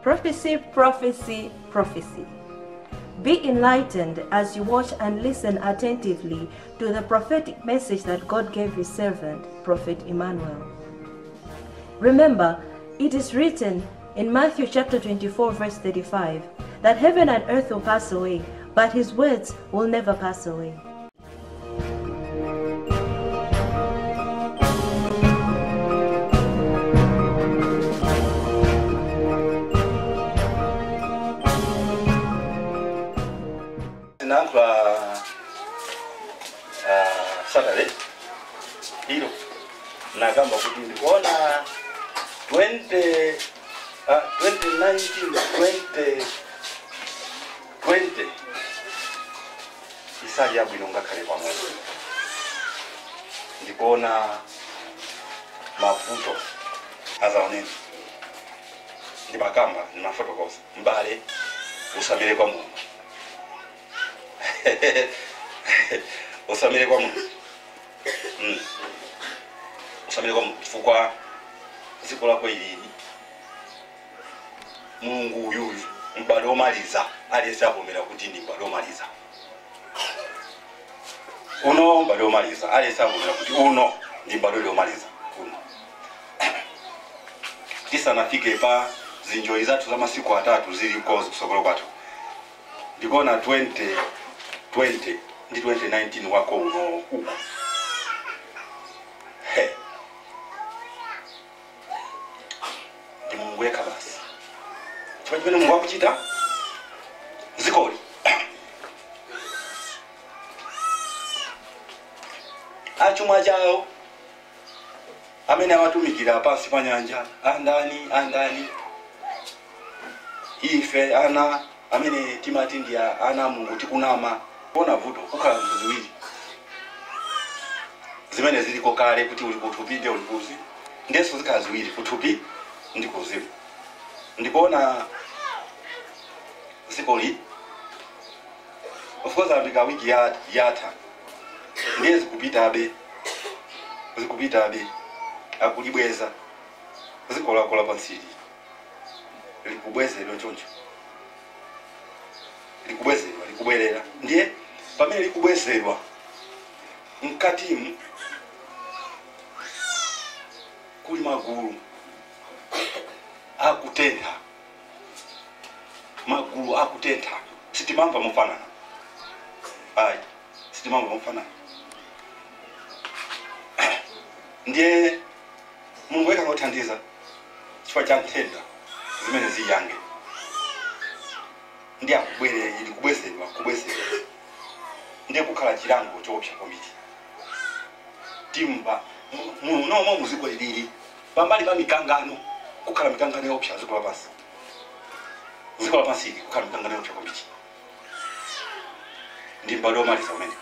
Prophecy, prophecy, prophecy. Be enlightened as you watch and listen attentively to the prophetic message that God gave his servant, Prophet Emmanuel. Remember, it is written in Matthew chapter 24 verse 35 that heaven and earth will pass away, but his words will never pass away. Saturday hilo nagamba kuti ndikuona 2019 2020 isali yabwino ngakhale pamodzi ndikuona mavuto azaoneni ndibakamba ndimafotokoza mbale usamire kwa Mungu usamire kwa Mungu usamire kwa Mungu chifukwa dziko lako ilili Mungu uyu mbale omaliza aliyese avomera kuti ndi mbale omaliza uno mbale omaliza aliyese avomera kuti uno ndi mbale omaliza uno tisanafike pa zinjoyi zathu za masiku atatu zili kozi kusogolo kwathu ndikuona 2020 ndi 2019 wako uno uko ndi Mungu yekha basi chifukwa chimene Mungu akuchita zikoli achumwa chawo amene awatumikira pansi pa nyanja andani ife ana amene timati ndi ana Mulungu tikunama bona vuto kukhala ziwiri zimene ziliko kale kuti uli kuthupi ndi uli kuzi ndeso zikhala ziwiri kuthupi ndi kuzimu ndikuona zikoli of course ambika wiki yatha ndezi kupita abe akulibweza zikola pansiri likubwezedwa choncho likubwerera ndiye pamene likubwezedwa mkatimu kuli magulu akutentha sitimamva mufanana ndiye Mulungu weka ngothandiza chifukwa cha nthenda zimene ziyange ndi kubwezedwa ndiye kukhala chilango chopsa komiti timba muno muziko lili pambali pa mikangano kukhala mikangano yopsa ziko lapansi kukhala mikangano yopsa komiti ndi mbado omaliza umene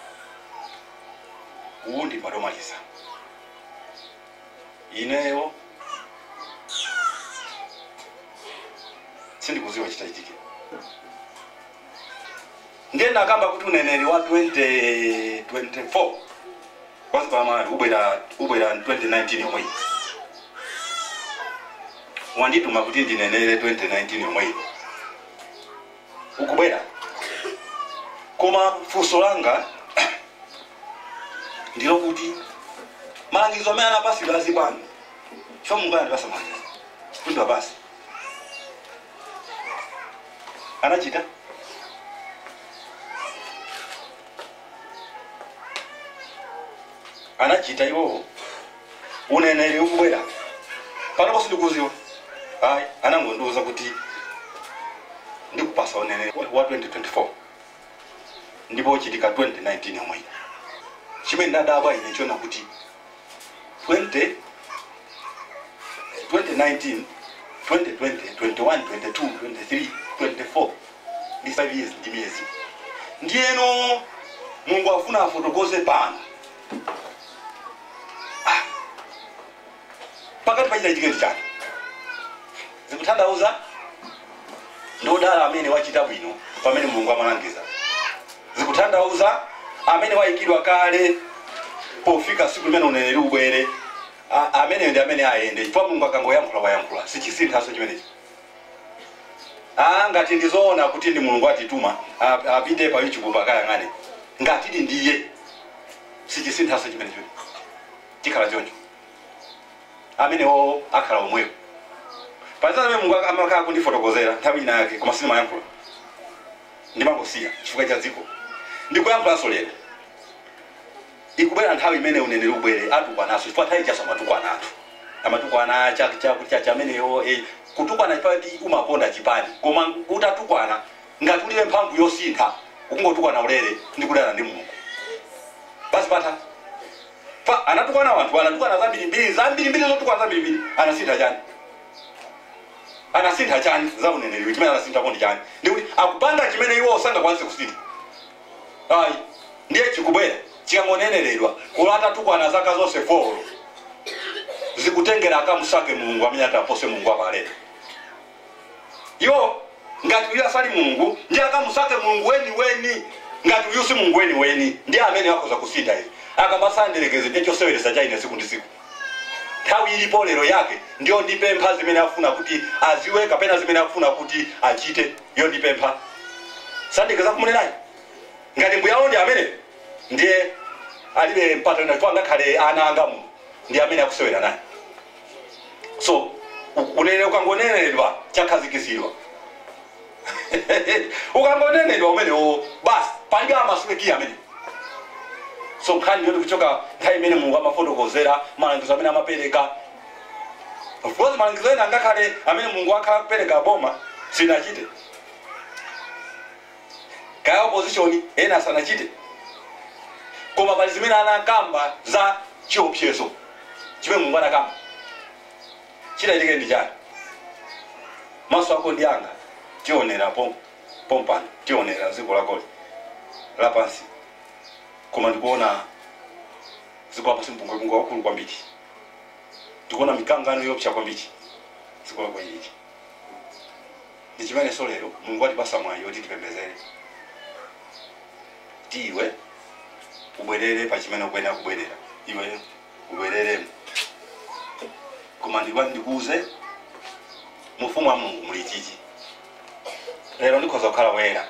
uwu ndi mbado omaliza ineyo sindikuziwa chitachitike ndiye nakamba kuti uneneri wa 2024 kwanza pamali ubwera 2019 yomwe wandituma kuti ndinenere 2019 yomwe ukubwera koma funso langa ndilo kuti malangizo amene anapasira azibwana chifukwa Mulungu anandipasa malangizo kuti basi anachita iwo uneneri ukubwera panopo sindikuziwa anangondiuza kuti ndikupasa uneneri wa 2024 ndipo chitika 2019 yomwe chimene ndadabwa ine chona kuti 2019 2020 21 22 23 24 ndi 5 years ndi miezi ndiyeno Mulungu afuna afotokoze pano pakati pachita chiketi chake zikutanthauza ndodala amene wachita bwino pamene Mulungu amalangiza zikutanthauza amene wayikidwa kale pofika siku limene uneneri ubwere amene ndi amene ayende chifukwa Mulungu akangoyankhula wayankhula sichisinthaso chimenechi ngati ndizoona kuti ndi mulungu atituma apite pa YouTube pakayang'ane ngati ndiye sichisinthaso chimene choti chikhala choncho amenewo akhala omwewo pazana me Mulungu amakhala kundifotokozera nthawi ina yake koma sindimayankhula ndimangosiya chifukwa cha dziko ndikuyankhulanso lero ikubwera nthawi imene uneneri ubwere atukwana chifukwa nthawi chaso amatukwana anthu amatukwana chakuti amenewo kutukwana chipati umaponda chipani koma utatukwana ngati ulibe mphamvu yosintha ukungotukwana ulere ndikudana ndi Mulungu basi pata pa anatukwana wanthu anatukwana zambirimbiri zotukwana zambirimbiri anasintha chani za uneneri chimene anasintha kondi chani ndikuti akupanga chimene iwo osangakwanise kusintha ayi ndiye chikubwera chikangoneneredwa kulo atatukwana zaka zonse 4 zikutengera akamusake Mulungu amene atapose Mulungu apalera yo ngati uyu asali Mulungu ndiye akamusake Mulungu weni ngati uyu si Mulungu weni ndiye amene wakoza kusintha izi akabasanderekeze techoseweresa chaine siku ndi siku nthawi ilipo lero yake ndiyo ndipempha zimene afuna kuti aziwe kapena zimene afuna kuti achite yo ndipempha sandikeza kumunenayi ngati mbuyawo ndi amene ndiye alibe mpata ina chifukwa ngakhale ana anga Mulungu ndi amene akusewera naye so unene ukangoneneredwa chakhazikisirwa ukangoneneredwa umenewo basi palibe amasweki amene so nkhani yoti kuchoka nthawi imene Mulungu amafotokozera malangizo amene amapereka of course malangizo ena ngakhale amene Mulungu akhala kupereka boma sinachite kaya opposition ena sanachite koma pali zimene anakamba za chiopsezo chimene Mulungu anakamba chitachitike ndi chani maso ako ndi anga tionera pompano tionera dziko lakoli lapansi koma ndikuona dziko lapansi mpunga wakulu kwambiri ndikuona mikangano yopsa kwambiri dziko lakoli ichi ndi chimene so lero Mulungu atipasa mwayi yoti tipembezere tiwe ubwerere pa chimene ukuyenera kubwerera iwe ubwerere koma ndikuuze mufumu wa Mulungu muli chichi lero ndikhoza kukhala wera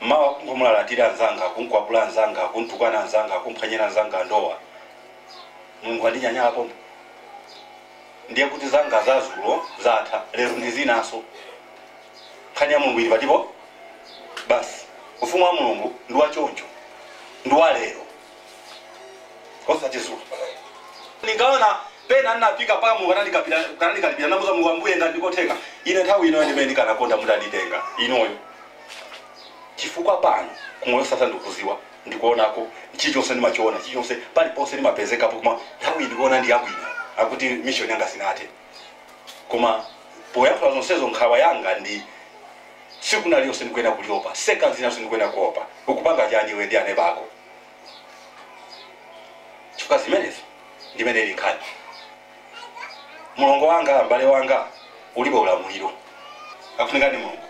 mawa kungomulalatira anzanga kunkwapula anzanga kuntukwana anzanga kumphwanyira anzanga ndowa Mulungu andinyanyala pompo ndiye kuti zanga zazulo zatha lero ndizinaso nkhani ya Mulungu ili patipo basi ufumu wa Mulungu ndi wachoncho ndi wa lero osati zulo ndikaona pena ndinapika pa Mulungu kanandikalipira namuza Mulungu ambuye ngandikotheka ine nthawi ino ndimene ndikanakonda mutanditenga inoyo chifukwa pano kumoyo sasa ndikuziwa ndikuonako chichonse ndimachiona chichonse paliponse ndimapezekapo koma nthawi ndikuona ndi yabwino akuti mission yanga sinathe koma poyankhula zonsezo nkhawa yanga ndi siku naliyonse ndikuena kuliopa seconds inanso ndikuena kuopa ukupanga chani iwe ndi ane bako chifukwa zimenezo ndimene ili nkhani mulongo wanga mbale wanga ulibe ulamuliro akufunika ndi Mulungu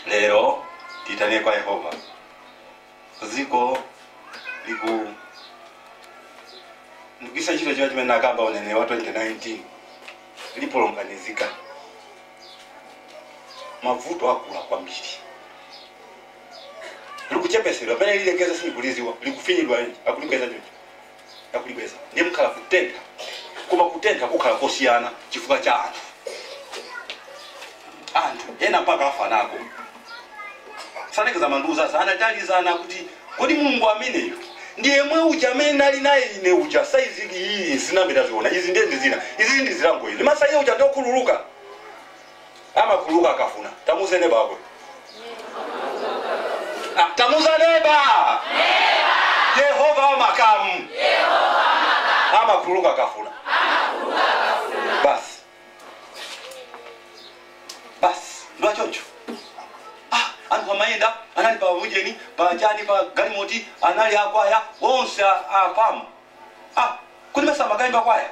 lero titane kwa Yehova ziko ndikisa chito chimene nakamba unene wa 2019 lipolonganizika mavuto akula kwambiri likuchepesedwa pene lilekeza sinikuliziwa likufinyidwa akulibeza chocho akulibeza ndiye mkhala kutentha koma kutentha kukhala kosiyana chifukwa cha anthu ena mpaka afanako sanekeza manduza sana talizana kuti kodi Mulungu ameneyo ndiye mwe uja amene nali naye ine uja saizi iyi sinambira ziona izi ndiye ndizina izi ndi zilango izi masaiye uja ndio kululuka ama kuluka akafuna tamuze neba akwe tamuza neba Yehova wa makamu ama kuluka akafuna basi ndo choncho anthu amayenda anali pa mujeni pa chani pa galimoti anali akwaya onse apamu kuti masamba kaimba kwaya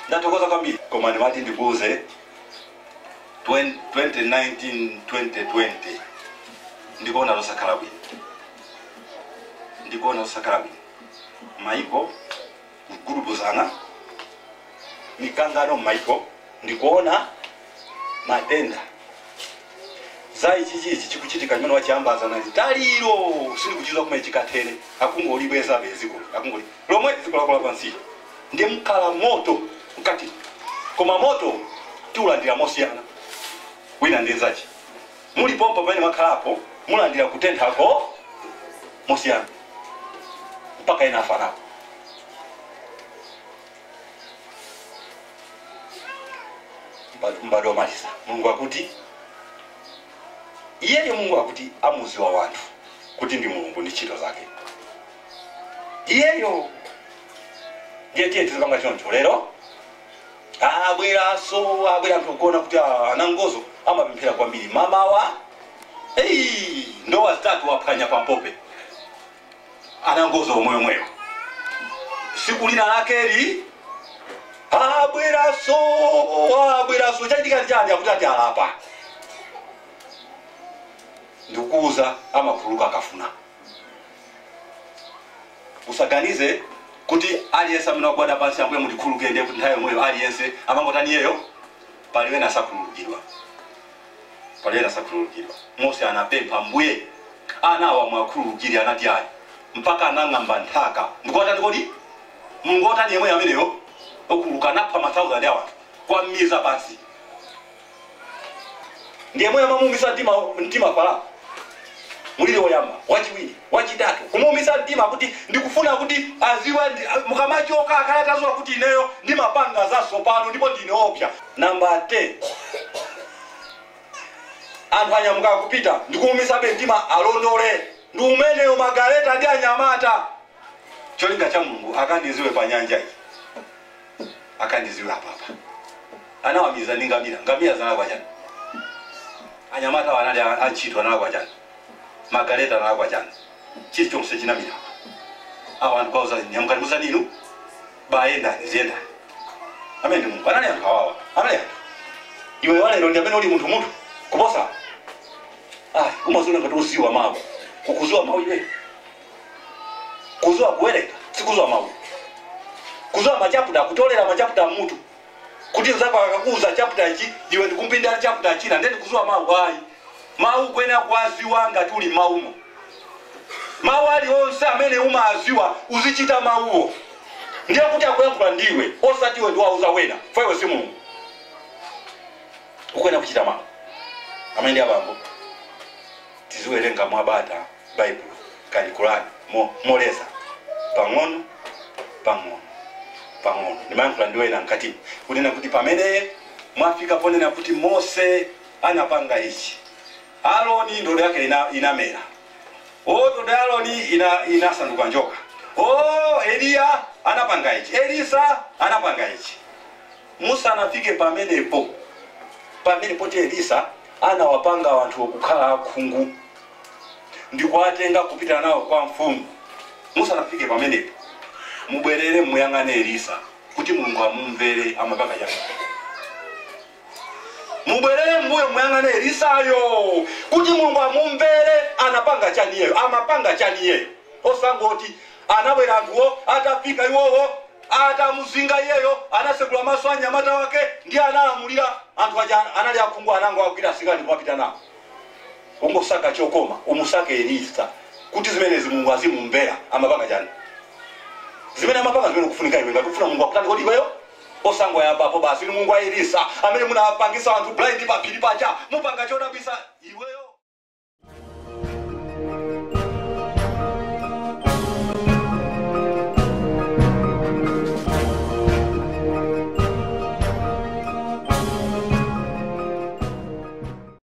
ndatokoza kwambiri koma ndimati ndikuuze 2019 2020 ndikuona losakhala bwino maiko grupu zana mikangano maiko ndikuona matenda zai chichi chikuchitika nyuma wachiambaza na taliro sindi kuchizwa kuma chikatere akungoli bweza beziko akungoli lomwe ziko lakola pansi ndi mkala moto mkati koma moto tiulandira mosiyana wina ndenzachi muli pompa pamene makhalapo mulandira kutenthako mosiyana mpaka ina farapo mbado malisa Mungu akuti iyeyo Mungu akuti amuzi wa watu kuti ndi Mulungu ndi ntchito zake iyeyo ndiye tizipanga choncho lero abwera mtokona kuti anangozo amapemphera kwambiri mamawa ndowa zitatu waphwanya pampope anangozo omwemweyo siku lina lakeli abweraso chachitika chani akuti ati alapa ndikuuza amakhuluka akafuna usaganize kuti aliyense amene wagwada pansi ambuye mutikhuluke ndiye kuti nthawi yomweyo aliyense amangotaniyeyo paliwe nasakhululukidwa Mose anapempha mbuye anawa mwakhululukire anati ayi mpaka anang'amba nthaka ndikuwatani kodi Mulungu otani yemwe ameneyo okuluka napha 1000 ya watu kwa miza pansi ndiye mwe mamumisa mtima Farao mulile woyamba wachiwiri wachitatu kumumisa mtima kuti ndikufuna kuti aziwe mukamachoka akayatazwa kuti ineyo ndi mapanga zaso pano ndipo ndine opya namba 10 anthu anyamuka kupita ndikumumisa mtima alondole ndi umeneyo magaleta ndi anyamata cholinga cha Mulungu akandiziwe pa nyanja iyi akandiziwe apa anawamiza ndi ngamia zanakwa chani anyamata wanali antchito anakwa chani magaleta anakwa chani chili chonse chinamira awa anthu kauza nyamukani musaninu bayenda ziyenda amene ndi Mulungu anali anthu awawa anali anthu iwe walero ndi amene uli munthu kuposa umazuna ngati uziwa mawu kukuziwa mawu iwe kuziwa kuwereka sikuziwa mawu kuziwa machaputa kutolera machaputa mutu kuti nzako akakuuza chaputa ichi iwe ndikumpindira chaputa china ndeni kuziwa mawu ayi mawu kwena kwaziwa ngati uli mawumo mawu alionse amene umaziwa uzichita mawuwo ndiye kuti akuyankhula ndiwe osati iwe ndiwauza wena faiwe si Mulungu ukwena kuchita mawu amene ndi abambo tiziwerenga mwabata Bible kali Qur'an moleza pang'ono ndimayankhula ndiwena nkati kunena kuti pamene mwafika ponena kuti Mose anapanga ichi Aroni ndodo yake inamera ndodo ya Aroni inasanduka njoka Elia anapanga ichi Elisa anapanga ichi Musa anafike pamene poti Elisa anawapanga wanthu okukhala akhungu ndikuwatenga kupita nawo kwa mfumu Musa anafike pamenepo mubwerere muyang'ane Elisa kuti Mulungu amumvere amapanga chani mubwerere mbuyo muyang'ane Elisayo kuti Mulungu amumvere anapanga chani yeyo amapanga chani yeyo osangoti anabwera anthuwo atafika iwowo atamuzinga iyeyo anasekula maso anyamata wake ndiye analamulira anthu aja anali akhungu anango akugwira asikali kuwapita nawo ungosaka chokoma umusake Elisa kuti zimenezi Mulungu azimumvera amapanga chani zimene amapanga zimene kufunika iwe ngati ufuna Mulungu akutani kodi iweyo osango yabapo basi Mulungu wa Elisa amene munapangisa anthu blind pa phiri paja mupanga chodabwisa iwe